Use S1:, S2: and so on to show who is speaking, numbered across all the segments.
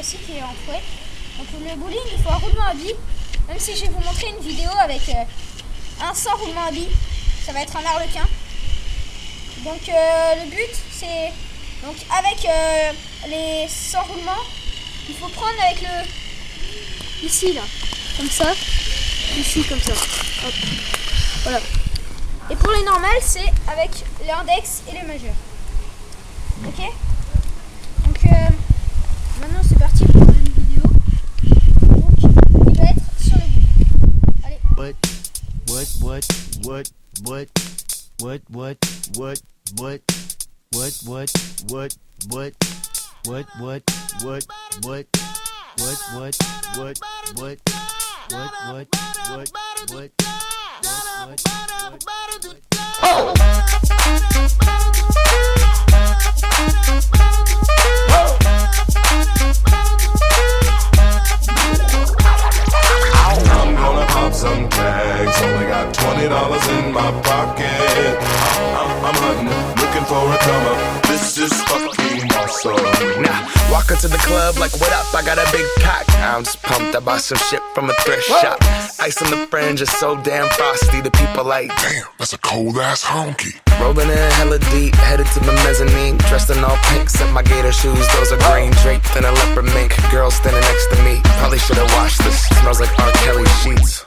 S1: fois-ci qui est en fouet. Donc le bowling, il faut un roulement à billes. Même si je vais vous montrer une vidéo avec un sans roulement à billes, ça va être un arlequin. Donc le but c'est, donc avec les sans roulements, il faut prendre avec le, ici là, comme ça, ici comme ça, hop, voilà. Et pour les normales, c'est avec l'index et le majeur. Ok. Donc maintenant c'est parti pour une vidéo. Donc il va être sur le but. Allez.
S2: What? Oh!
S3: I'm gonna pop some tags. Only got $20 in my pocket. I'm hunting, looking for a come up. This is fucking awesome.
S4: Now, walk into the club like, what up? I got a big cock. I'm just pumped. I bought some shit from a thrift shop. Ice on the fringe is so damn frosty. The people like,
S3: Damn, that's a cold ass honky.
S4: rolling in hella deep, headed to the mezzanine. Dressed in all pink, set my gator shoes. Those are green, draped in a leopard mink. Girl standing next to me. Probably should've washed this. Smells like R. Kelly sheets.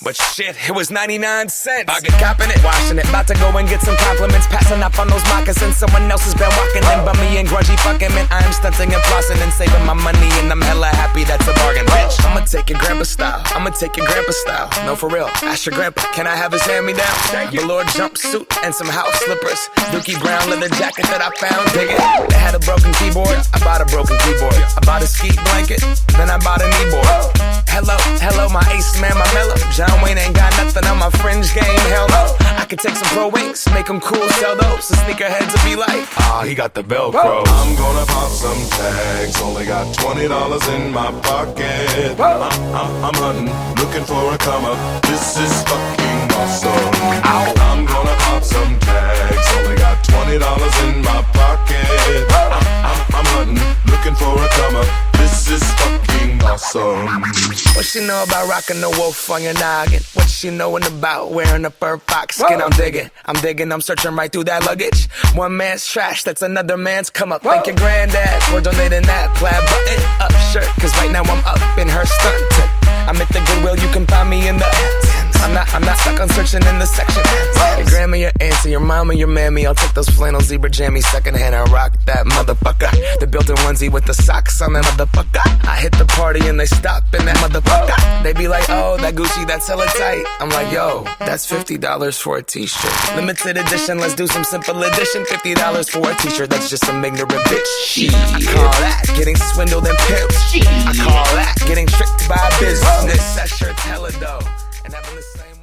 S4: But shit, it was 99 cents. I get copping it, washing it. About to go and get some compliments. Passing up on those moccasins. Someone else has been walking in bummy and grungy fucking man. I am stunting and flossing and saving my money. And I'm hella happy that's a bargain, bitch. I'ma take your grandpa style. I'ma take your grandpa style. No, for real. Ask your grandpa, can I have his hand-me-down? Velour jumpsuit and some house slippers. Dookie brown leather jacket that I found. Dig it. They had a broken keyboard. I bought a broken keyboard. I bought a ski blanket. Then I bought a kneeboard. Hello, my ace man, my mellow. John Wayne ain't got nothing on my fringe game, hell no. I could take some pro wings, make them cool, sell those. The sneakerheads will be like, he got the Velcro.
S3: I'm gonna pop some tags. Only got $20 in my pocket. I'm hunting, looking for a come up. This is fucking awesome. I'm gonna pop some tags. Only got $20 in my pocket. I'm hunting, looking for a come up. This is fucking awesome.
S4: What she know about rocking the wolf on your noggin? What she knowin' about wearing a fur fox skin? I'm digging, I'm searching right through that luggage. One man's trash, that's another man's come up. Thank your granddad for donating that plaid button up shirt. Cause right now I'm up in her stunt. I'm at the Goodwill, you can find me in the I'm not stuck on searching in the section. Your grandma, your auntie, your mama, your mammy. I'll take those flannel zebra jammies secondhand and rock that motherfucker. The built-in onesie with the socks on that motherfucker. I hit the party and they stop in that motherfucker. They be like, oh, that Gucci, that's hella tight. I'm like, yo, that's $50 for a t-shirt. Limited edition, let's do some simple edition. $50 for a t-shirt, that's just some ignorant bitch. I call that getting swindled and pimped. I call that getting tricked by business. That shirt's hella dope. And having the same